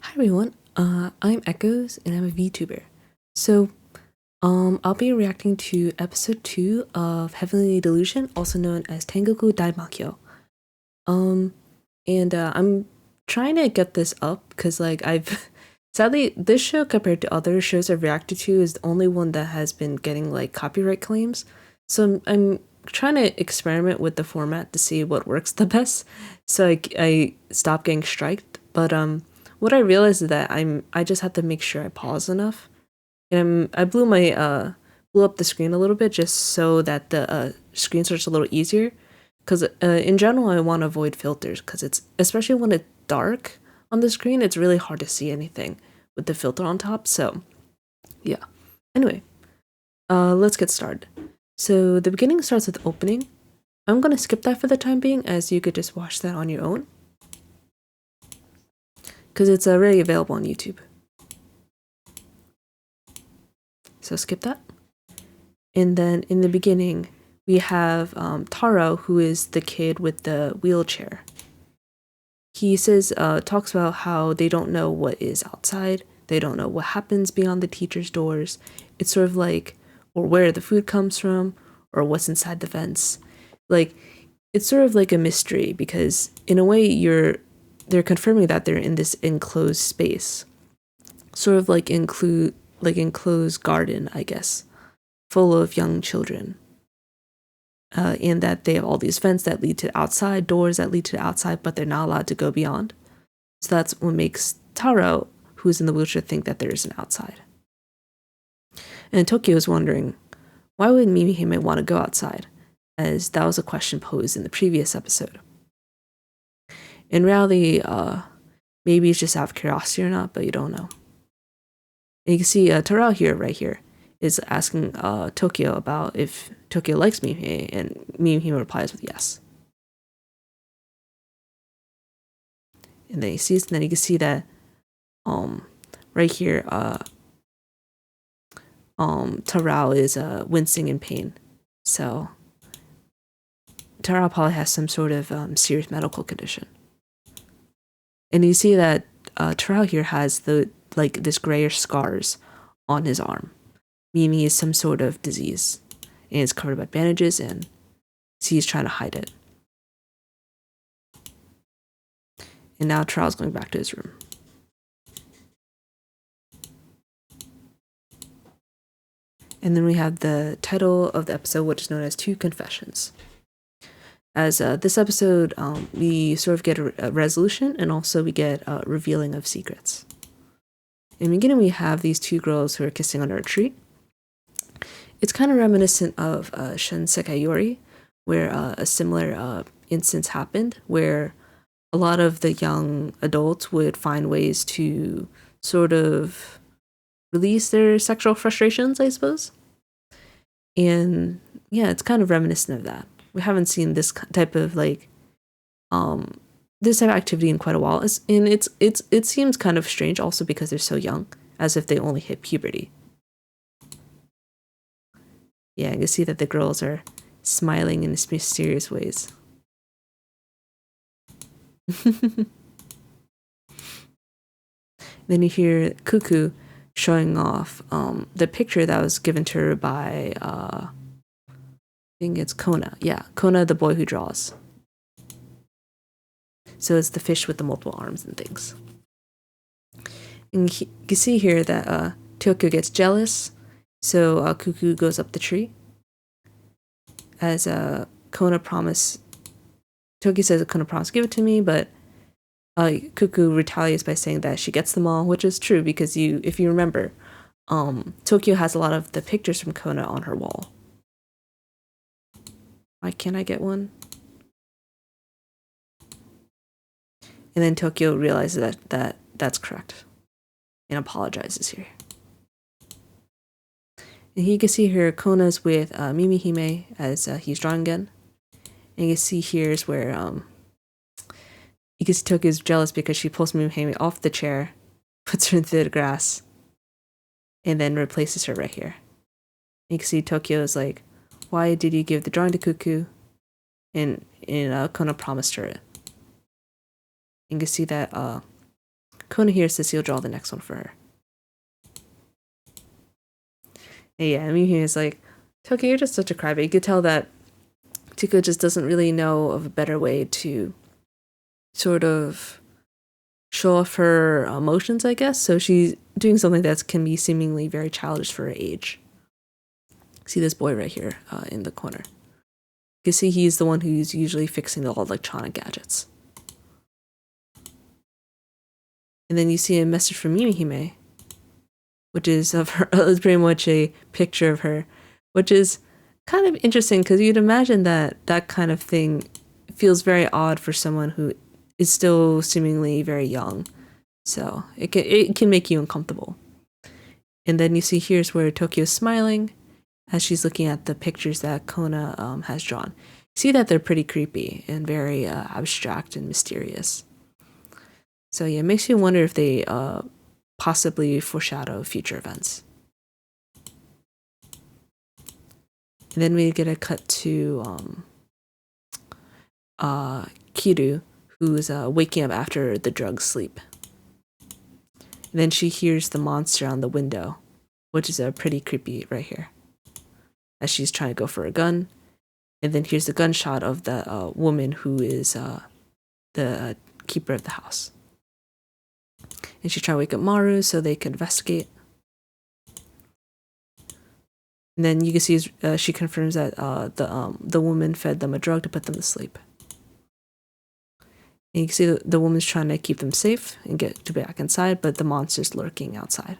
Hi everyone, I'm Echoes and I'm a VTuber. So, I'll be reacting to episode 2 of Heavenly Delusion, also known as Tengoku Daimakyou. I'm trying to get this up because, sadly, this show compared to other shows I've reacted to is the only one that has been getting, copyright claims. So I'm trying to experiment with the format to see what works the best, so I stop getting striked. But, what I realized is that I just have to make sure I pause enough. And I blew up the screen a little bit just so that the screen starts a little easier. Because in general, I want to avoid filters because it's, especially when it's dark on the screen, it's really hard to see anything with the filter on top. So yeah. Anyway, let's get started. So the beginning starts with opening. I'm gonna skip that for the time being, as you could just watch that on your own, because it's already available on YouTube. So skip that. And then in the beginning, we have Taro, who is the kid with the wheelchair. He says, talks about how they don't know what is outside. They don't know what happens beyond the teacher's doors. It's sort of like, or where the food comes from, or what's inside the vents. Like, it's sort of like a mystery because in a way they're confirming that they're in this enclosed space. Sort of like enclosed garden, I guess, full of young children. And that they have all these vents that lead to outside, doors that lead to outside, but they're not allowed to go beyond. So that's what makes Taro, who's in the wheelchair, think that there is an outside. And Tokyo is wondering, why would Mimihime want to go outside? As that was a question posed in the previous episode. In reality, maybe it's just out of curiosity or not, but you don't know. And you can see Taro here, right here, is asking Tokyo about if Tokyo likes Mimihime, and Mimihime replies with yes. And then you can see that right here, Taro is wincing in pain. So Taro probably has some sort of serious medical condition. And you see that Taro here has this grayish scars on his arm. Mimi is some sort of disease, and it's covered by bandages, and he's trying to hide it. And now Taro's going back to his room. And then we have the title of the episode, which is known as Two Confessions. As this episode, we sort of get a resolution, and also we get a revealing of secrets. In the beginning, we have these two girls who are kissing under a tree. It's kind of reminiscent of Shinsekai Yori, where a similar instance happened, where a lot of the young adults would find ways to sort of release their sexual frustrations, I suppose. And yeah, it's kind of reminiscent of that. We haven't seen this type of this type of activity in quite a while. It seems kind of strange also because they're so young, as if they only hit puberty. Yeah, you can see that the girls are smiling in mysterious ways. Then you hear Cuckoo showing off the picture that was given to her by I think it's Kona. Yeah, Kona, the boy who draws. So it's the fish with the multiple arms and things. And you can see here that Tokyo gets jealous, so Cuckoo goes up the tree. As Kona promised, Tokyo says Kona promised to give it to me, but Cuckoo retaliates by saying that she gets them all, which is true because if you remember, Tokyo has a lot of the pictures from Kona on her wall. Why can't I get one? And then Tokyo realizes that that's correct and apologizes here. And you can see here Kona's with Mimihime as he's drawing again. And you can see here is where you can see Tokyo's jealous because she pulls Mimihime off the chair, puts her into the grass, and then replaces her right here. And you can see Tokyo is like, why did you give the drawing to Cuckoo? And Kona promised her it. You can see that Kona here says he'll draw the next one for her. And yeah, I mean, he's like, Toki, you're just such a crybaby. You could tell that Tuko just doesn't really know of a better way to sort of show off her emotions, I guess. So she's doing something that can be seemingly very childish for her age. See this boy right here in the corner. You can see he's the one who's usually fixing the electronic gadgets. And then you see a message from Yumihime, which is of her. It's pretty much a picture of her, which is kind of interesting because you'd imagine that that kind of thing feels very odd for someone who is still seemingly very young. So it can make you uncomfortable. And then you see here's where Tokyo's smiling as she's looking at the pictures that Kona has drawn. You see that they're pretty creepy and very abstract and mysterious. So yeah, it makes you wonder if they possibly foreshadow future events. And then we get a cut to Kiru, who's waking up after the drug sleep. And then she hears the monster on the window, which is pretty creepy right here, as she's trying to go for a gun. And then here's the gunshot of the woman who is the keeper of the house. And she's trying to wake up Maru so they can investigate. And then you can see she confirms that the woman fed them a drug to put them to sleep. And you can see the woman's trying to keep them safe and get to back inside, but the monster's lurking outside.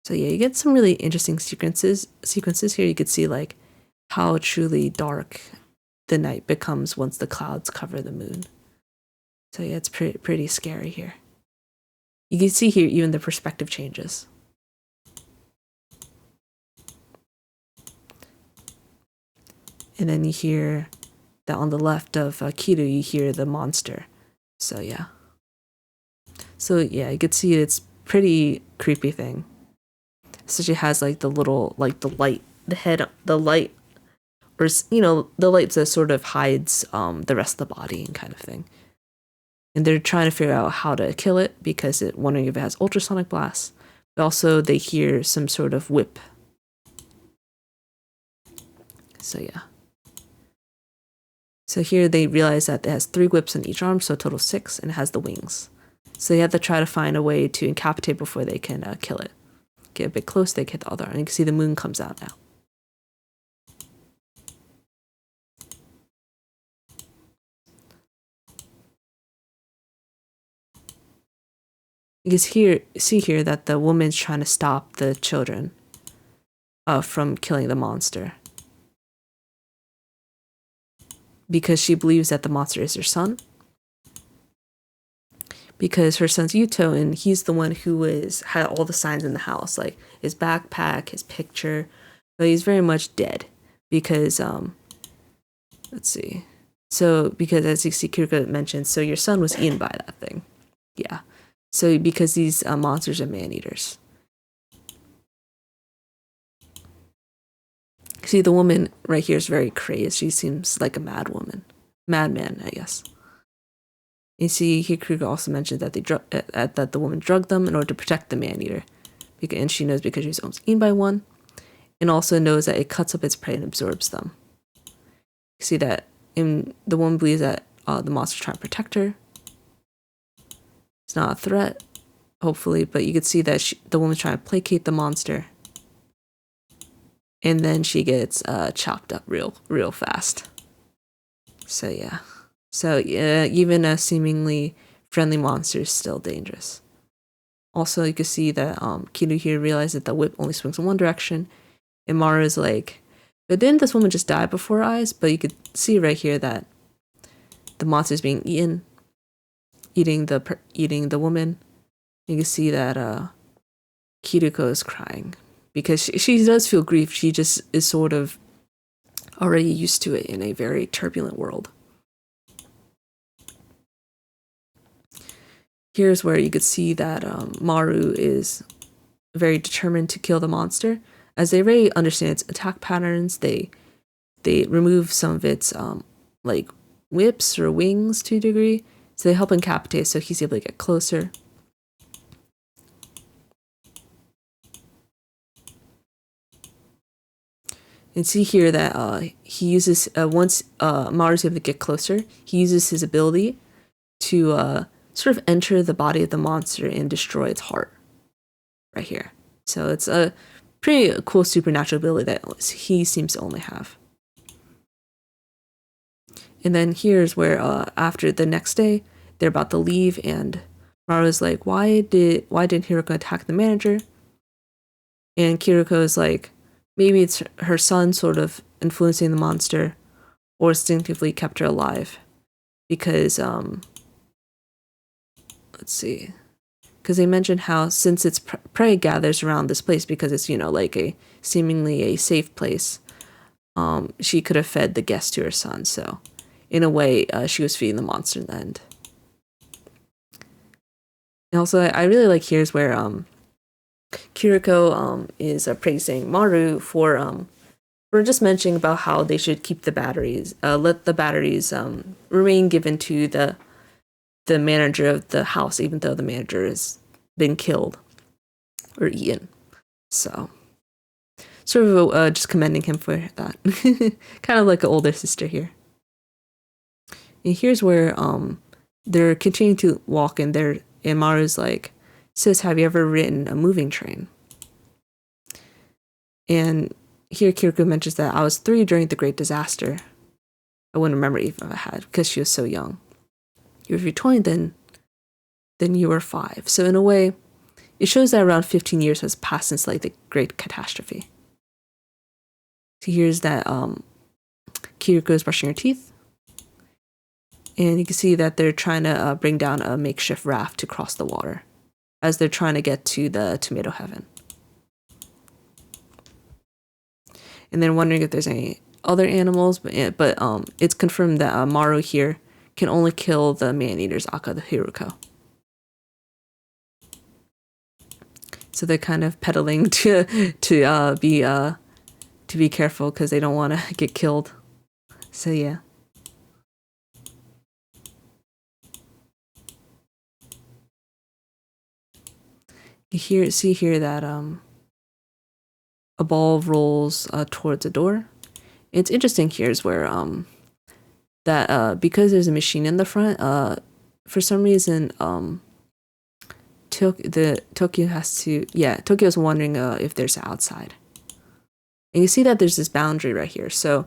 So yeah, you get some really interesting sequences here. You could see like how truly dark the night becomes once the clouds cover the moon. So yeah, it's pretty scary here. You can see here even the perspective changes. And then you hear that on the left of Kiru, you hear the monster. So yeah. So yeah, you could see it's pretty creepy thing. So she has like the little, like the light, the light, or you know, the light that sort of hides the rest of the body and kind of thing. And they're trying to figure out how to kill it because wondering if it has ultrasonic blasts. But also they hear some sort of whip. So yeah. So here they realize that it has 3 whips on each arm, so a total of 6, and it has the wings. So they have to try to find a way to incapacitate before they can kill it. Get a bit close, they hit the other arm. And you can see the moon comes out now. You can see here that the woman's trying to stop the children from killing the monster. Because she believes that the monster is her son. Because her son's Yuto, and he's the one who had all the signs in the house, like his backpack, his picture. But he's very much dead. Because, let's see. So, because as Kiriko mentioned, so your son was eaten by that thing. Yeah. So, because these monsters are man-eaters. See, the woman right here is very crazed. She seems like a madman, I guess. You see, Kiriko also mentioned that that the woman drugged them in order to protect the man-eater, and she knows because she was almost eaten by one, and also knows that it cuts up its prey and absorbs them. You see that the woman believes that the monster's trying to protect her. It's not a threat, hopefully, but you could see that the woman's trying to placate the monster. And then she gets chopped up real fast. So yeah. So even a seemingly friendly monster is still dangerous. Also, you can see that Kiru here realized that the whip only swings in one direction. And Maru's like, but didn't this woman just die before her eyes? But you could see right here that the monster is being eating the woman. You can see that Kiruko is crying. Because she does feel grief, she just is sort of already used to it in a very turbulent world. Here's where you could see that Maru is very determined to kill the monster. As they already understand its attack patterns, they remove some of its like whips or wings to a degree. So they help incapacitate so he's able to get closer. And see here that he uses, once Maru's able to get closer, he uses his ability to sort of enter the body of the monster and destroy its heart. Right here. So it's a pretty cool supernatural ability that he seems to only have. And then here's where after the next day, they're about to leave, and Maru's like, why didn't Hiroko attack the manager? And Kiriko's like, maybe it's her son sort of influencing the monster, or instinctively kept her alive. Because, let's see. Because they mentioned how since its prey gathers around this place because it's, like a seemingly a safe place, she could have fed the guests to her son. So in a way, she was feeding the monster in the end. And also, I really like here's where Kiriko is praising Maru for just mentioning about how they should keep the batteries, let the batteries remain given to the manager of the house, even though the manager has been killed or eaten. So, sort of just commending him for that. Kind of like an older sister here. And here's where they're continuing to walk, and Maru's like, "Sis, have you ever ridden a moving train?" And here Kiriko mentions that I was 3 during the Great Disaster. I wouldn't remember even if I had because she was so young. If you're 20, then you were 5. So in a way, it shows that around 15 years has passed since like the Great Catastrophe. So here's that Kiriko is brushing her teeth, and you can see that they're trying to bring down a makeshift raft to cross the water as they're trying to get to the Tomato Heaven. And then wondering if there's any other animals, but it's confirmed that Maru here can only kill the man-eaters, aka the Hiroko. So they're kind of pedaling to be careful because they don't want to get killed. So yeah. You see here that a ball rolls towards a door. It's interesting here is where that because there's a machine in the front, for some reason Tokyo's wondering if there's outside. And you see that there's this boundary right here. So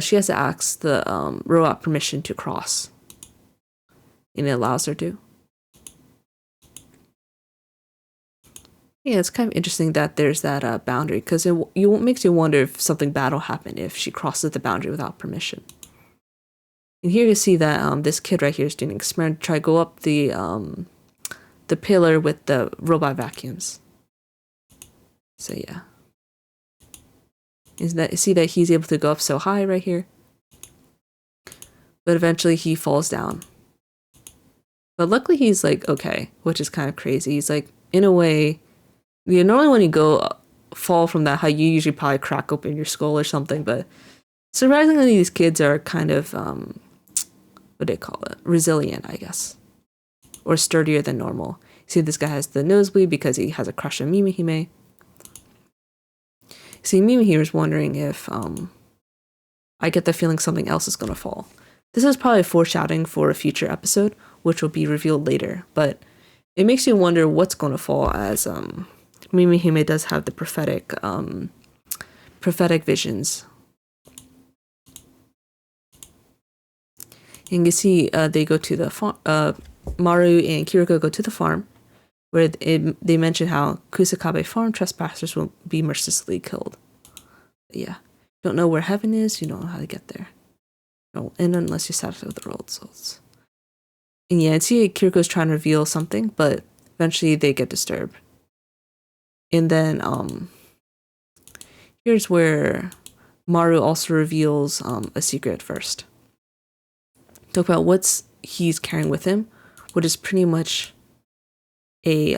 she has to ask the robot permission to cross. And it allows her to. Yeah, it's kind of interesting that there's that boundary, because it makes you wonder if something bad will happen if she crosses the boundary without permission. And here you see that this kid right here is doing an experiment to try to go up the pillar with the robot vacuums. So yeah. See that he's able to go up so high right here? But eventually he falls down. But luckily he's like okay, which is kind of crazy. He's like, in a way, normally when you fall from that height, you usually probably crack open your skull or something, but surprisingly these kids are kind of, what do they call it? Resilient, I guess. Or sturdier than normal. See, this guy has the nosebleed because he has a crush on Mimihime. See, Mimihime is wondering if I get the feeling something else is going to fall. This is probably foreshadowing for a future episode, which will be revealed later, but it makes you wonder what's going to fall, as Mimihime does have the prophetic visions. And you see they go to the farm, Maru and Kiriko go to the farm, where they mention how Kusakabe farm trespassers will be mercilessly killed. But yeah, don't know where heaven is, you don't know how to get there. No, and unless you're satisfied with the world souls. And yeah, I see Kiriko's trying to reveal something, but eventually they get disturbed. And then here's where Maru also reveals a secret first. Talk about what he's carrying with him, which is pretty much a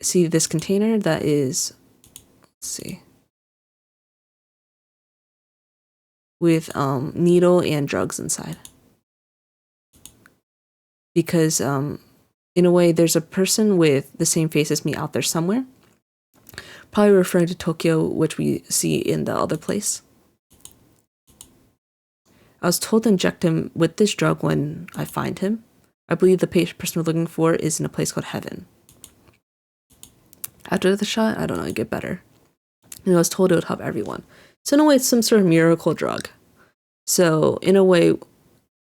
see this container that is, let's see. with needle and drugs inside. Because in a way, there's a person with the same face as me out there somewhere. Probably referring to Tokyo, which we see in the other place. I was told to inject him with this drug when I find him. I believe the person we're looking for is in a place called Heaven. After the shot, I don't know, it get better. And I was told it would help everyone. So in a way, it's some sort of miracle drug. So in a way,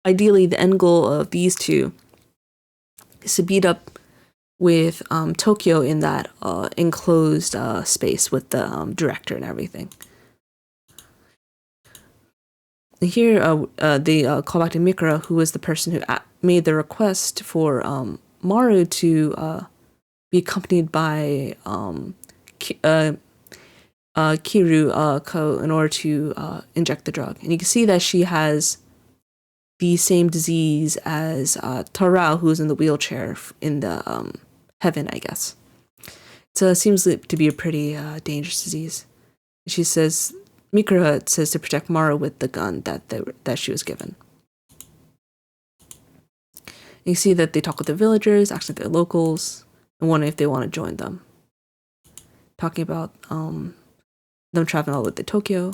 ideally, the end goal of these two is to beat up with Tokyo in that enclosed space with the director and everything. And here, they call back to Mikura, who was the person who made the request for Maru to be accompanied by Kiru in order to inject the drug. And you can see that she has the same disease as Tarao, who's in the wheelchair in the Heaven, I guess. So it seems to be a pretty dangerous disease. She says, Mikura says to protect Maru with the gun that she was given. You see that they talk with the villagers, actually they're locals, and wondering if they want to join them. Talking about them traveling all the way to Tokyo.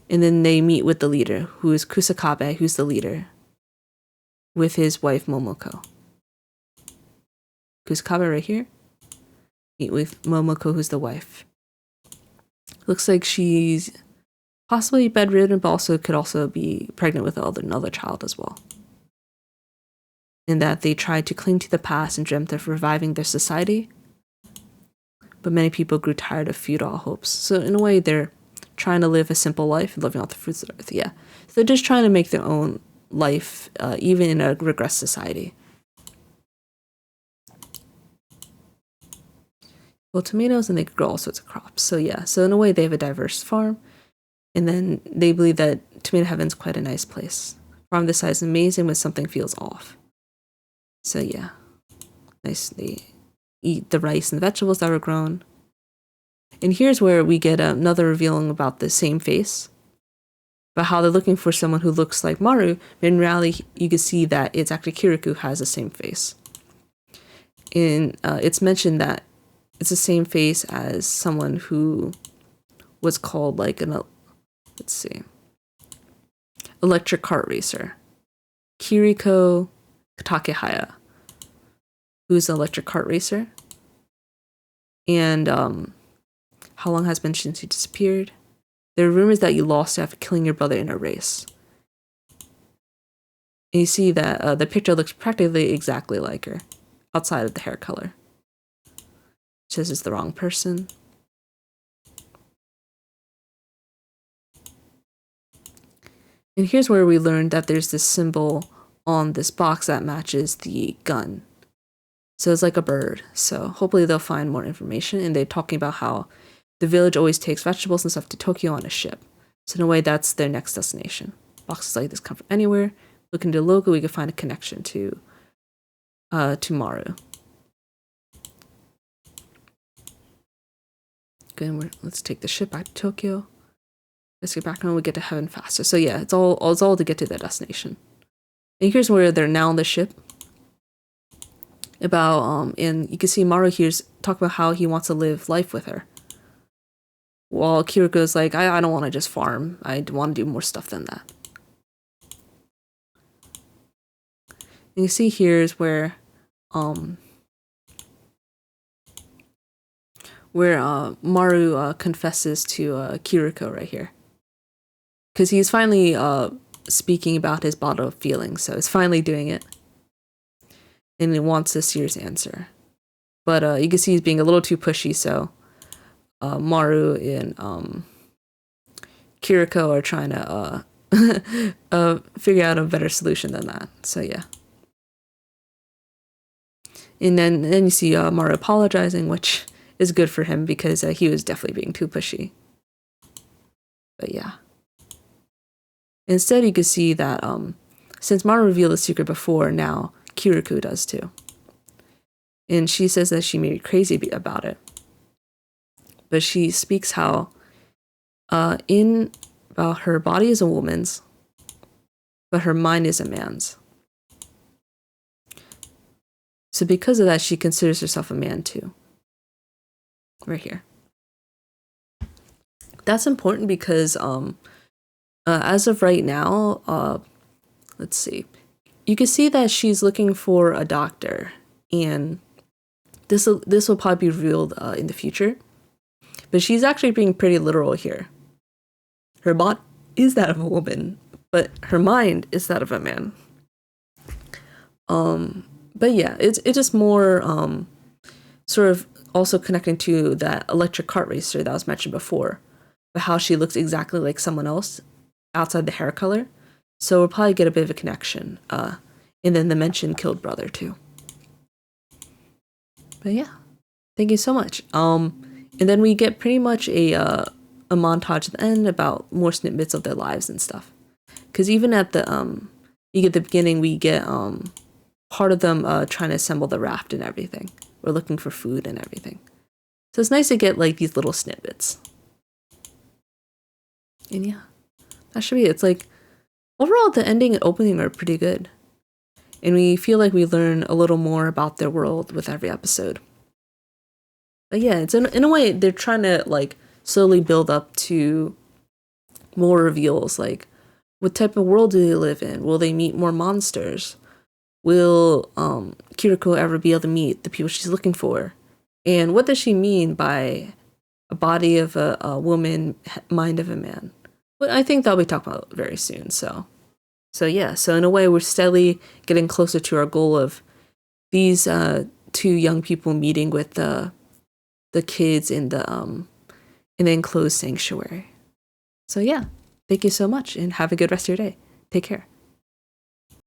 And then they meet with the leader, who is Kusakabe, who's the leader, with his wife Momoko. Kusakabe right here. Meet with Momoko, who's the wife. Looks like she's possibly bedridden, but could also be pregnant with another child as well. And that they tried to cling to the past and dreamt of reviving their society. But many people grew tired of futile hopes. So in a way, they're trying to live a simple life and living off the fruits of the earth. Yeah. So they're just trying to make their own life, even in a regressed society. Well, tomatoes, and they could grow all sorts of crops. So yeah, so in a way, they have a diverse farm. And then they believe that Tomato Heaven's quite a nice place. Farm this size is amazing when something feels off. So yeah, nice. They eat the rice and the vegetables that were grown. And here's where we get another revealing about the same face. But how they're looking for someone who looks like Maru. In reality, you can see that it's actually Kirikou who has the same face. And it's mentioned that it's the same face as someone who was called like electric kart racer. Kiriko Takehaya, who's an electric kart racer. And how long has been since you disappeared? There are rumors that you lost after killing your brother in a race. And you see that the picture looks practically exactly like her, outside of the hair color. It says it's the wrong person. And here's where we learned that there's this symbol on this box that matches the gun. So it's like a bird. So hopefully they'll find more information. And they're talking about how the village always takes vegetables and stuff to Tokyo on a ship. So in a way, that's their next destination. Boxes like this come from anywhere. Looking at the logo, we can find a connection to Maru. Good. Let's take the ship back to Tokyo. Let's get back home. We get to Heaven faster. So yeah, it's all to get to their destination. And here's where they're now on the ship. And you can see Maru here's talk about how he wants to live life with her. While Kiriko's like, I don't want to just farm. I want to do more stuff than that. And you see here's where Maru confesses to Kiriko right here. Because he's finally speaking about his bottle of feelings, so he's finally doing it. And he wants a serious answer. But you can see he's being a little too pushy, so Maru and Kiriko are trying to figure out a better solution than that. So yeah. And then you see Maru apologizing, which is good for him because he was definitely being too pushy. But yeah. Instead, you can see that since Maru revealed the secret before, now Kirikou does too. And she says that she made me crazy about it. But she speaks how In her body is a woman's, but her mind is a man's. So because of that, she considers herself a man too. Right here. That's important because as of right now, let's see. You can see that she's looking for a doctor, and this will probably be revealed in the future. But she's actually being pretty literal here. Her body is that of a woman, but her mind is that of a man. But yeah, it's just more sort of also connecting to that electric kart racer that was mentioned before, but how she looks exactly like someone else outside the hair color. So we'll probably get a bit of a connection. And then the mentioned killed brother too. But yeah, thank you so much. And then we get pretty much a montage at the end about more snippets of their lives and stuff. Because even at the you get the beginning, we get part of them trying to assemble the raft and everything. We're looking for food and everything. So it's nice to get like these little snippets. And yeah, that should be it. It's like overall the ending and opening are pretty good. And we feel like we learn a little more about their world with every episode. But yeah, it's in a way they're trying to like slowly build up to more reveals, like what type of world do they live in? Will they meet more monsters? Will Kiriko ever be able to meet the people she's looking for? And what does she mean by a body of a woman, mind of a man? Well, I think that'll be talked about very soon. So yeah. So in a way, we're steadily getting closer to our goal of these two young people meeting with the kids in the enclosed sanctuary. So yeah, thank you so much, and have a good rest of your day. Take care.